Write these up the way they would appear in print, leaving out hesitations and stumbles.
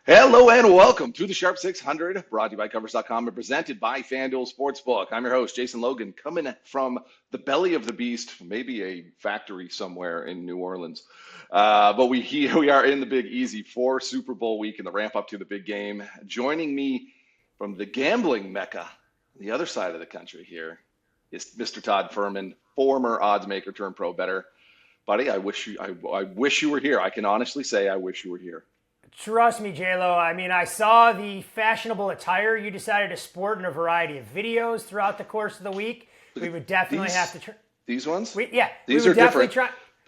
Hello and welcome to the Sharp 600, brought to you by Covers.com and presented by FanDuel Sportsbook. I'm your host, Jason Logan, coming from the belly of the beast, maybe a factory somewhere in New Orleans. But here we are in the Big Easy for Super Bowl week and the ramp up to the big game. Joining me from the gambling mecca, the other side of the country here, is Mr. Todd Furman, former odds maker turned pro bettor. Buddy, I wish you were here. I can honestly say I wish you were here. Trust me, JLo. I mean, I saw the fashionable attire you decided to sport in a variety of videos throughout the course of the week. We would definitely have to. These ones? These are different.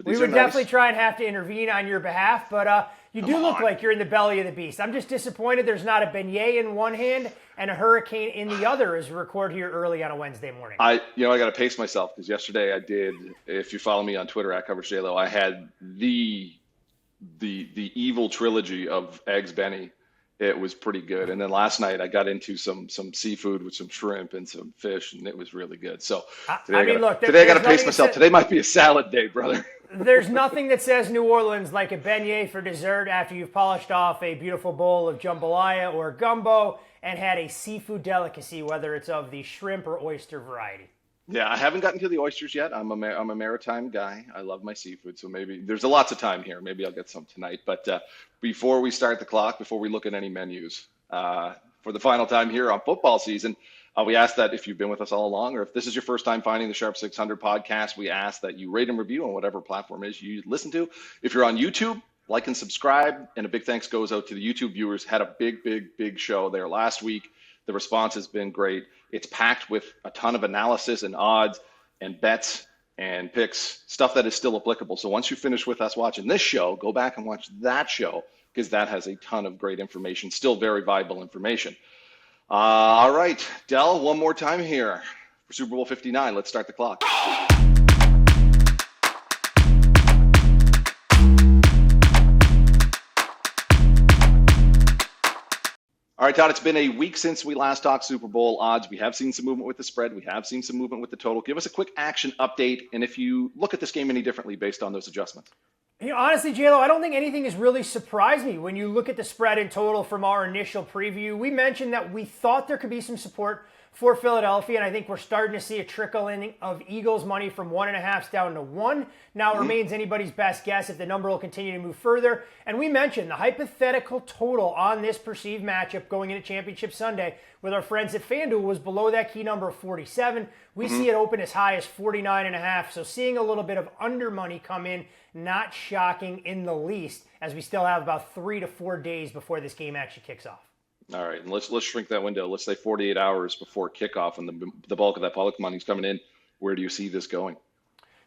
We would definitely try and have to intervene on your behalf, but you do look like you're in the belly of the beast. I'm just disappointed there's not a beignet in one hand and a hurricane in the other as we record here early on a Wednesday morning. I got to pace myself because yesterday I did. If you follow me on Twitter at CoversJLo, I had the evil trilogy of eggs Benny. It was pretty good. And then last night I got into some seafood with some shrimp and some fish, and it was really good. So today I got to pace myself. Today might be a salad day, brother. There's nothing that says New Orleans like a beignet for dessert after you've polished off a beautiful bowl of jambalaya or gumbo and had a seafood delicacy, whether it's of the shrimp or oyster variety. Yeah, I haven't gotten to the oysters yet. I'm a maritime guy. I love my seafood, so maybe there's lots of time here. Maybe I'll get some tonight. But before we start the clock, before we look at any menus, for the final time here on football season, we ask that if you've been with us all along, or if this is your first time finding the Sharp 600 podcast, we ask that you rate and review on whatever platform it is you listen to. If you're on YouTube, like and subscribe. And a big thanks goes out to the YouTube viewers. Had a big show there last week. The response has been great. It's packed with a ton of analysis and odds and bets and picks, stuff that is still applicable. So once you finish with us watching this show, go back and watch that show because that has a ton of great information, still very viable information. All right, Dell, one more time here for Super Bowl 59. Let's start the clock. All right, Todd, it's been a week since we last talked Super Bowl odds. We have seen some movement with the spread. We have seen some movement with the total. Give us a quick action update, and if you look at this game any differently based on those adjustments. Honestly, JLo, I don't think anything has really surprised me when you look at the spread in total from our initial preview. We mentioned that we thought there could be some support for Philadelphia, and I think we're starting to see a trickle in of Eagles money from 1.5 down to 1. Now it remains anybody's best guess if the number will continue to move further. And we mentioned the hypothetical total on this perceived matchup going into Championship Sunday with our friends at FanDuel was below that key number of 47. We see it open as high as 49.5. So seeing a little bit of under money come in, not shocking in the least, as we still have about 3 to 4 days before this game actually kicks off. All right, and let's shrink that window. Let's say 48 hours before kickoff, and the bulk of that public money is coming in. Where do you see this going?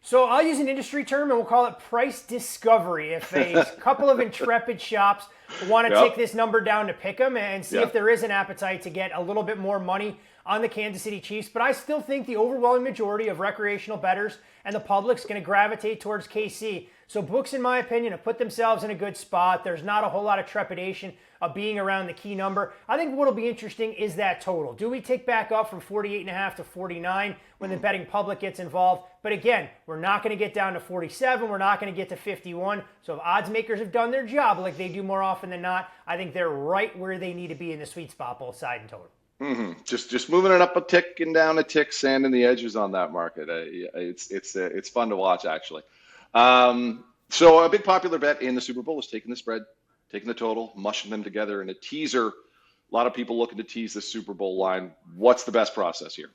So I'll use an industry term, and we'll call it price discovery. If a couple of intrepid shops want to take this number down to pick them and see if there is an appetite to get a little bit more money on the Kansas City Chiefs. But I still think the overwhelming majority of recreational bettors and the public's going to gravitate towards KC. So books, in my opinion, have put themselves in a good spot. There's not a whole lot of trepidation of being around the key number. I think what'll be interesting is that total. Do we tick back up from 48.5 to 49 when the betting public gets involved? But again, we're not going to get down to 47. We're not going to get to 51. So if odds makers have done their job like they do more often than not, I think they're right where they need to be in the sweet spot, both side and total. Just moving it up a tick and down a tick, sanding the edges on that market. It's fun to watch, actually. So a big popular bet in the Super Bowl is taking the spread, taking the total, mushing them together in a teaser. A lot of people looking to tease the Super Bowl line. What's the best process here?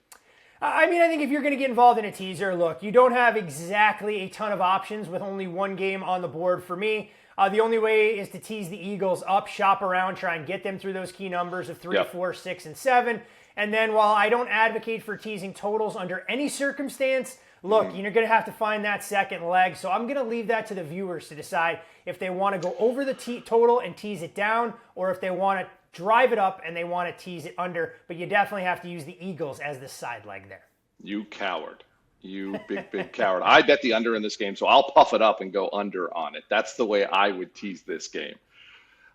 I mean, I think if you're going to get involved in a teaser, look, you don't have exactly a ton of options with only one game on the board for me. The only way is to tease the Eagles up, shop around, try and get them through those key numbers of 3, 4, 6, and 7. And then while I don't advocate for teasing totals under any circumstance, look, you're going to have to find that second leg. So I'm going to leave that to the viewers to decide if they want to go over the total and tease it down, or if they want to drive it up and they want to tease it under. But you definitely have to use the Eagles as the side leg there. You coward. You big coward. I bet the under in this game, so I'll puff it up and go under on it. That's the way I would tease this game.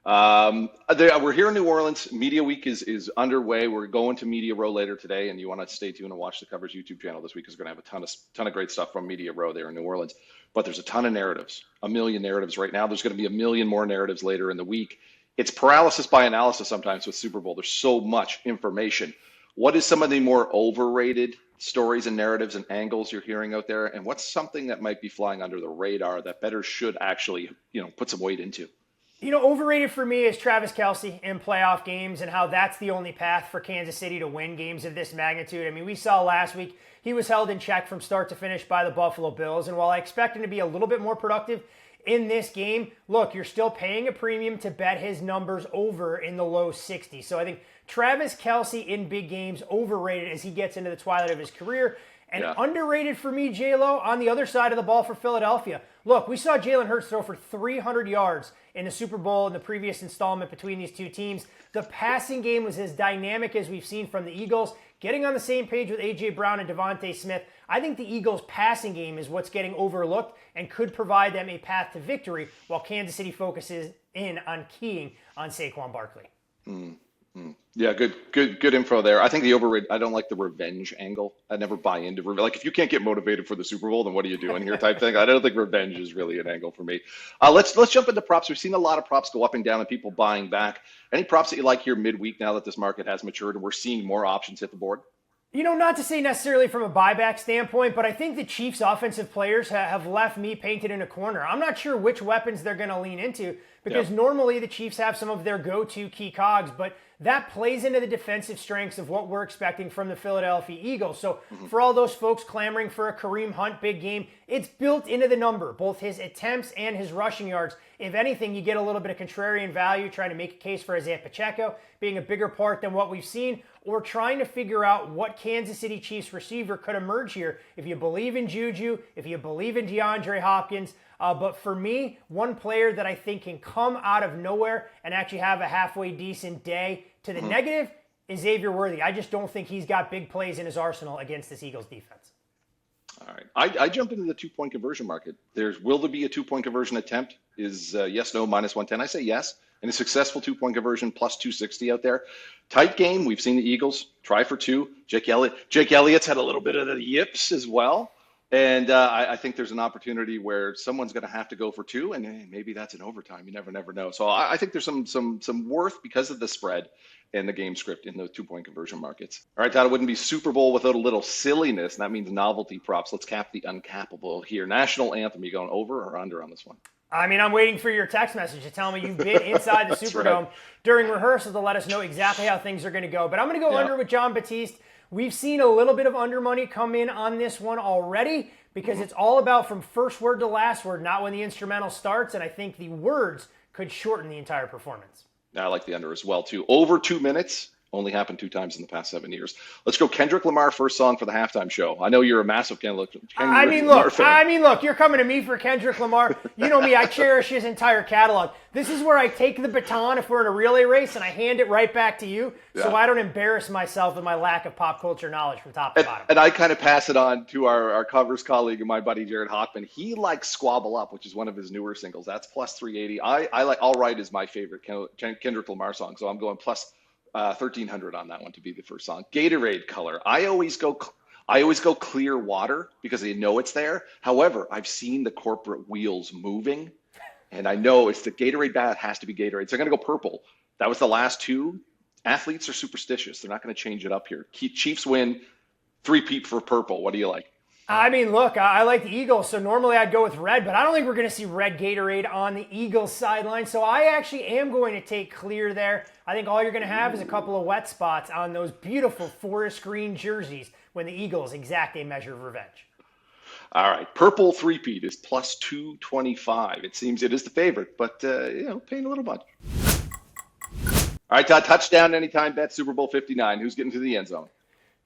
We're here in New Orleans. Media Week is underway. We're going to Media Row later today, and you want to stay tuned and watch the Covers YouTube channel this week because we're going to have a ton of great stuff from Media Row there in New Orleans. But there's a ton of narratives, a million narratives right now. There's going to be a million more narratives later in the week. it's paralysis by analysis sometimes with Super Bowl. There's so much information. What is some of the more overrated stories and narratives and angles you're hearing out there? And what's something that might be flying under the radar that bettors should actually, put some weight into? Overrated for me is Travis Kelce in playoff games and how that's the only path for Kansas City to win games of this magnitude. I mean, we saw last week he was held in check from start to finish by the Buffalo Bills. And while I expect him to be a little bit more productive in this game, look, you're still paying a premium to bet his numbers over in the low 60s. So I think Travis Kelce in big games, overrated as he gets into the twilight of his career. And underrated for me, J-Lo, on the other side of the ball for Philadelphia. Look, we saw Jalen Hurts throw for 300 yards in the Super Bowl in the previous installment between these two teams. The passing game was as dynamic as we've seen from the Eagles. Getting on the same page with A.J. Brown and Devontae Smith, I think the Eagles' passing game is what's getting overlooked and could provide them a path to victory while Kansas City focuses in on keying on Saquon Barkley. Yeah, good info there. I think the overrated. I don't like the revenge angle. I never buy into revenge. Like if you can't get motivated for the Super Bowl, then what are you doing here? Type thing. I don't think revenge is really an angle for me. Let's jump into props. We've seen a lot of props go up and down, and people buying back. Any props that you like here midweek now that this market has matured and we're seeing more options hit the board? Not to say necessarily from a buyback standpoint, but I think the Chiefs' offensive players have left me painted in a corner. I'm not sure which weapons they're going to lean into because normally the Chiefs have some of their go-to key cogs, but that plays into the defensive strengths of what we're expecting from the Philadelphia Eagles. So for all those folks clamoring for a Kareem Hunt big game, it's built into the number, both his attempts and his rushing yards. If anything, you get a little bit of contrarian value trying to make a case for Isaiah Pacheco being a bigger part than what we've seen, or trying to figure out what Kansas City Chiefs receiver could emerge here if you believe in Juju, if you believe in DeAndre Hopkins. But for me, one player that I think can come out of nowhere and actually have a halfway decent day to the negative is Xavier Worthy. I just don't think he's got big plays in his arsenal against this Eagles defense. All right. I jump into the 2-point conversion market. Will there be a 2-point conversion attempt? Is yes, no, minus 110? I say yes. And a successful 2-point conversion plus 260 out there. Tight game. We've seen the Eagles try for 2. Jake Elliott's had a little bit of the yips as well. And I think there's an opportunity where someone's going to have to go for 2, and maybe that's an overtime. You never know. So I think there's some worth because of the spread and the game script in the 2-point conversion markets. All right, Todd, it wouldn't be Super Bowl without a little silliness, and that means novelty props. Let's cap the uncappable here. National anthem, you going over or under on this one? I mean, I'm waiting for your text message to tell me you've been inside the Superdome during rehearsal to let us know exactly how things are going to go. But I'm going to go under with John Batiste. We've seen a little bit of under money come in on this one already because it's all about from first word to last word, not when the instrumental starts. And I think the words could shorten the entire performance. I like the under as well, too. Over 2 minutes. Only happened 2 times in the past 7 years. Let's go Kendrick Lamar first song for the halftime show. I know you're a massive Kendrick Lamar fan. Look, you're coming to me for Kendrick Lamar. You know me, I cherish his entire catalog. This is where I take the baton if we're in a relay race and I hand it right back to you so I don't embarrass myself with my lack of pop culture knowledge from top to bottom. And I kind of pass it on to our covers colleague and my buddy Jared Hockman. He likes Squabble Up, which is one of his newer singles. That's plus 380. I like All Right is my favorite Kendrick Lamar song, so I'm going plus 1,300 on that one to be the first song. Gatorade color. I always go clear water because I know it's there. However, I've seen the corporate wheels moving, and I know it's the Gatorade bat has to be Gatorade. So I'm going to go purple. That was the last 2. Athletes are superstitious. They're not going to change it up here. Chiefs win. 3-peat for purple. What do you like? I mean, look, I like the Eagles, so normally I'd go with red, but I don't think we're going to see red Gatorade on the Eagles sideline, so I actually am going to take clear there. I think all you're going to have is a couple of wet spots on those beautiful forest green jerseys when the Eagles exact a measure of revenge. All right, purple 3-peat is plus 225. It seems it is the favorite, but, paying a little much. All right, Todd, touchdown anytime bet, Super Bowl 59. Who's getting to the end zone?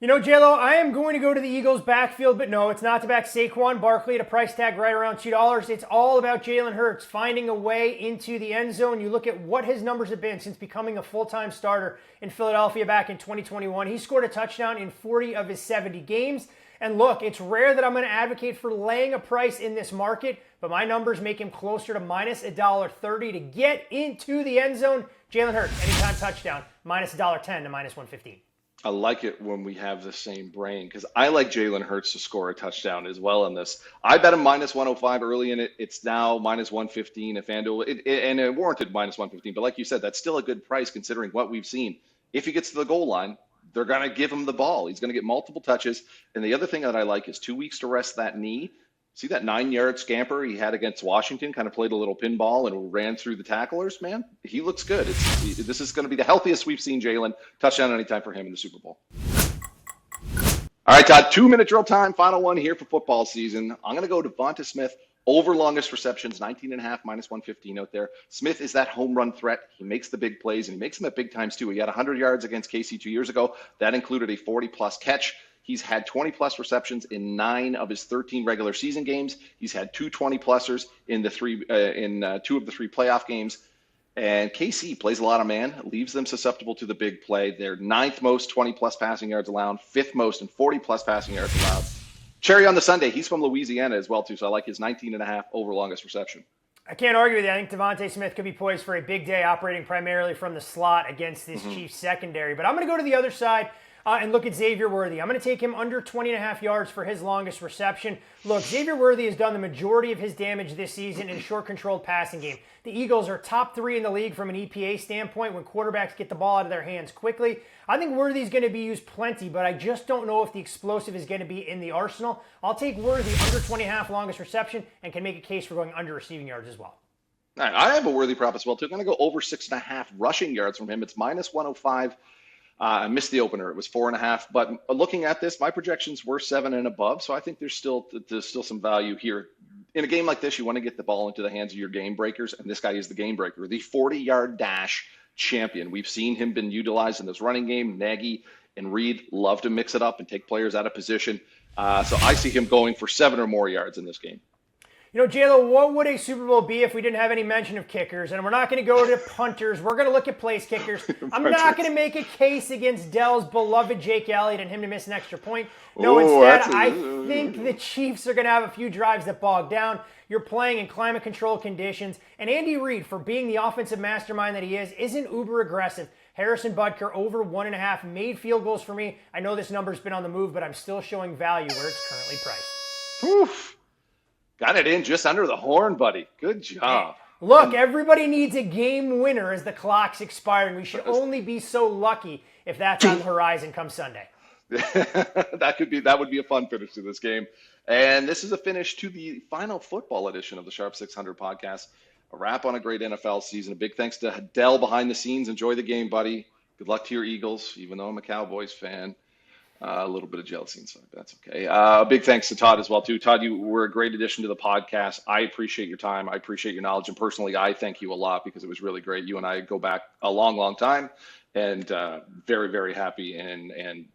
J-Lo, I am going to go to the Eagles backfield, but no, it's not to back Saquon Barkley at a price tag right around $2. It's all about Jalen Hurts finding a way into the end zone. You look at what his numbers have been since becoming a full-time starter in Philadelphia back in 2021. He scored a touchdown in 40 of his 70 games. And look, it's rare that I'm going to advocate for laying a price in this market, but my numbers make him closer to minus $1.30 to get into the end zone. Jalen Hurts, anytime touchdown, minus $1.10 to minus 115. I like it when we have the same brain because I like Jalen Hurts to score a touchdown as well in this. I bet him minus 105 early in it. It's now minus 115 at FanDuel, and it warranted minus 115. But like you said, that's still a good price considering what we've seen. If he gets to the goal line, they're going to give him the ball. He's going to get multiple touches. And the other thing that I like is 2 weeks to rest that knee. See that 9-yard scamper he had against Washington? Kind of played a little pinball and ran through the tacklers. Man, he looks good. This is going to be the healthiest we've seen Jalen. Touchdown anytime for him in the Super Bowl. All right, Todd, 2-minute drill time. Final one here for football season. I'm going to go to Devonta Smith over longest receptions, 19.5 minus 115 out there. Smith is that home run threat. He makes the big plays, and he makes them at big times too. He had 100 yards against KC 2 years ago. That included a 40-plus catch. He's had 20-plus receptions in 9 of his 13 regular season games. He's had two 20-plussers in two of the 3 playoff games. And KC plays a lot of man, leaves them susceptible to the big play. They're 9th most 20-plus passing yards allowed, 5th most and 40-plus passing yards allowed. Cherry on the Sunday, he's from Louisiana as well, too, so I like his 19.5 over longest reception. I can't argue with you. I think Devonta Smith could be poised for a big day operating primarily from the slot against this Chiefs secondary. But I'm going to go to the other side and look at Xavier Worthy. I'm going to take him under 20.5 yards for his longest reception. Look, Xavier Worthy has done the majority of his damage this season in a short-controlled passing game. The Eagles are top 3 in the league from an EPA standpoint when quarterbacks get the ball out of their hands quickly. I think Worthy's going to be used plenty, but I just don't know if the explosive is going to be in the arsenal. I'll take Worthy under 20.5 longest reception and can make a case for going under receiving yards as well. All right, I have a Worthy prop as well, too. I'm going to go over 6.5 rushing yards from him. It's minus 105. I missed the opener. It was 4.5. But looking at this, my projections were 7 and above. So I think there's still some value here. In a game like this, you want to get the ball into the hands of your game breakers, and this guy is the game breaker, the 40-yard dash champion. We've seen him been utilized in this running game. Nagy and Reed love to mix it up and take players out of position. So I see him going for 7 or more yards in this game. You know, JLo, what would a Super Bowl be if we didn't have any mention of kickers? And we're not going to go to punters. We're going to look at place kickers. I'm not going to make a case against Dell's beloved Jake Elliott and him to miss an extra point. No, instead, I think the Chiefs are going to have a few drives that bog down. You're playing in climate-controlled conditions. And Andy Reid, for being the offensive mastermind that he is, isn't uber aggressive. Harrison Butker over 1.5 made field goals for me. I know this number's been on the move, but I'm still showing value where it's currently priced. Oof. Got it in just under the horn, buddy. Good job. Look, everybody needs a game winner as the clock's expiring. We should only be so lucky if that's on the horizon come Sunday. That would be a fun finish to this game. And this is a finish to the final football edition of the Sharp 600 podcast. A wrap on a great NFL season. A big thanks to Dell behind the scenes. Enjoy the game, buddy. Good luck to your Eagles, even though I'm a Cowboys fan. A little bit of jealousy inside, but that's okay. Big thanks to Todd as well, too. Todd, you were a great addition to the podcast. I appreciate your time. I appreciate your knowledge. And personally, I thank you a lot because it was really great. You and I go back a long, long time, and very, very happy and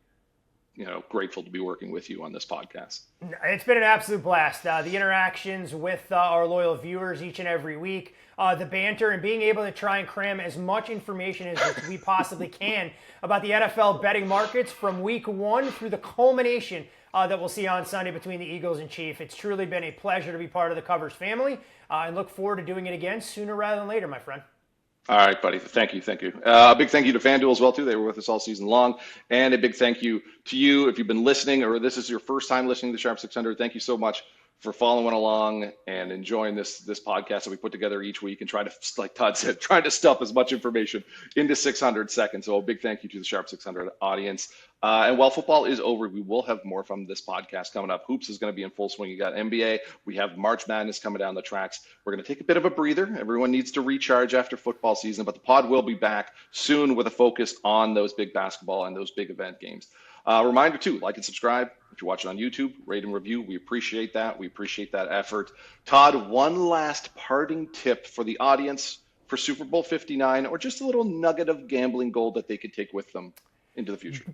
grateful to be working with you on this podcast. It's been an absolute blast. The interactions with our loyal viewers each and every week, the banter, and being able to try and cram as much information as we possibly can about the NFL betting markets from week 1 through the culmination that we'll see on Sunday between the Eagles and Chiefs. It's truly been a pleasure to be part of the Covers family, and look forward to doing it again sooner rather than later, my friend. All right, buddy. Thank you. A big thank you to FanDuel as well, too. They were with us all season long. And a big thank you to you if you've been listening or this is your first time listening to the Sharp 600. Thank you so much for following along and enjoying this podcast that we put together each week and try to, like Todd said, trying to stuff as much information into 600 seconds. So a big thank you to the Sharp 600 audience. And while football is over, we will have more from this podcast coming up. Hoops is going to be in full swing. You got NBA. We have March Madness coming down the tracks. We're going to take a bit of a breather. Everyone needs to recharge after football season, but the pod will be back soon with a focus on those big basketball and those big event games. Reminder, too, like and subscribe. If you're watching on YouTube, rate and review. We appreciate that. We appreciate that effort. Todd, one last parting tip for the audience for Super Bowl 59 or just a little nugget of gambling gold that they could take with them into the future.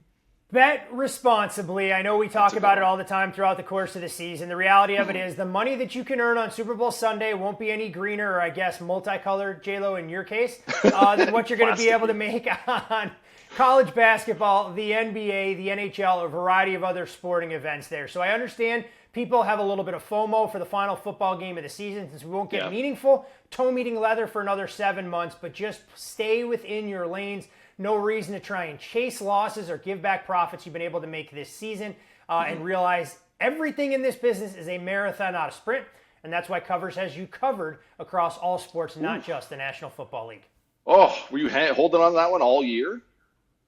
Bet responsibly. I know we talk about it all the time throughout the course of the season. The reality of it is the money that you can earn on Super Bowl Sunday won't be any greener or, I guess, multicolored, J-Lo, in your case, than what you're going to be able to make on college basketball, the NBA, the NHL, a variety of other sporting events there. So I understand people have a little bit of FOMO for the final football game of the season since we won't get meaningful toe meeting leather for another 7 months, but just stay within your lanes. No reason to try and chase losses or give back profits you've been able to make this season, and realize everything in this business is a marathon, not a sprint. And that's why Covers has you covered across all sports, not just the National Football League. Oh, were you holding on to that one all year?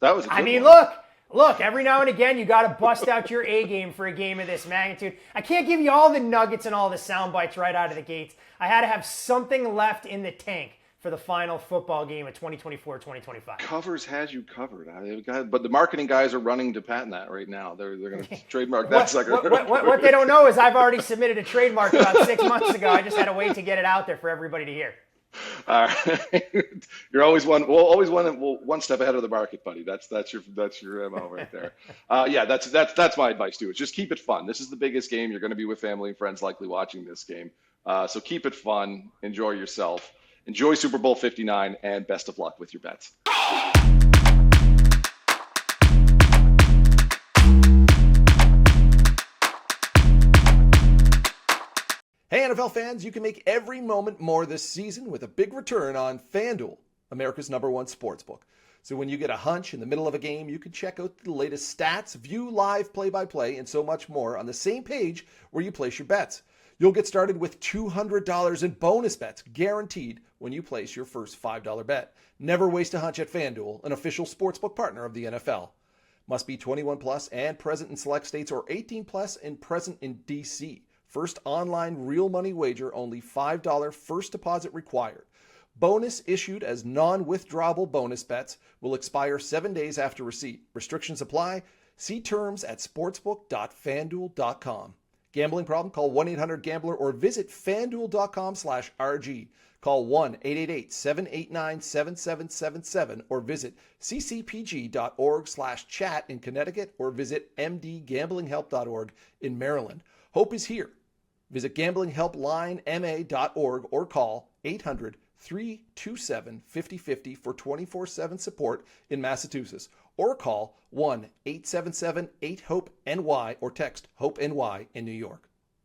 That was a good one. Look, every now and again, you got to bust out your A game for a game of this magnitude. I can't give you all the nuggets and all the sound bites right out of the gates. I had to have something left in the tank for the final football game of 2024-2025. Covers has you covered. But the marketing guys are running to patent that right now. They're going to trademark that sucker. What they don't know is I've already submitted a trademark about 6 months ago. I just had to wait to get it out there for everybody to hear. All right. You're always one step ahead of the market, buddy. That's your MO right there. Yeah, that's my advice too. Is just keep it fun. This is the biggest game. You're going to be with family and friends likely watching this game. So keep it fun. Enjoy yourself. Enjoy Super Bowl 59, and best of luck with your bets. Hey NFL fans, you can make every moment more this season with a big return on FanDuel, America's #1 sportsbook. So when you get a hunch in the middle of a game, you can check out the latest stats, view live play-by-play, and so much more on the same page where you place your bets. You'll get started with $200 in bonus bets guaranteed when you place your first $5 bet. Never waste a hunch at FanDuel, an official sportsbook partner of the NFL. Must be 21 plus and present in select states, or 18 plus and present in D.C. First online real money wager, only $5 first deposit required. Bonus issued as non-withdrawable bonus bets will expire 7 days after receipt. Restrictions apply. See terms at sportsbook.fanduel.com. Gambling problem? Call 1-800-GAMBLER or visit fanduel.com/RG. Call 1-888-789-7777 or visit ccpg.org/chat in Connecticut or visit mdgamblinghelp.org in Maryland. Hope is here. Visit gamblinghelplinema.org or call 800-327-5050 for 24/7 support in Massachusetts, or call 1-877-8-HOPE-NY or text HOPE-NY in New York.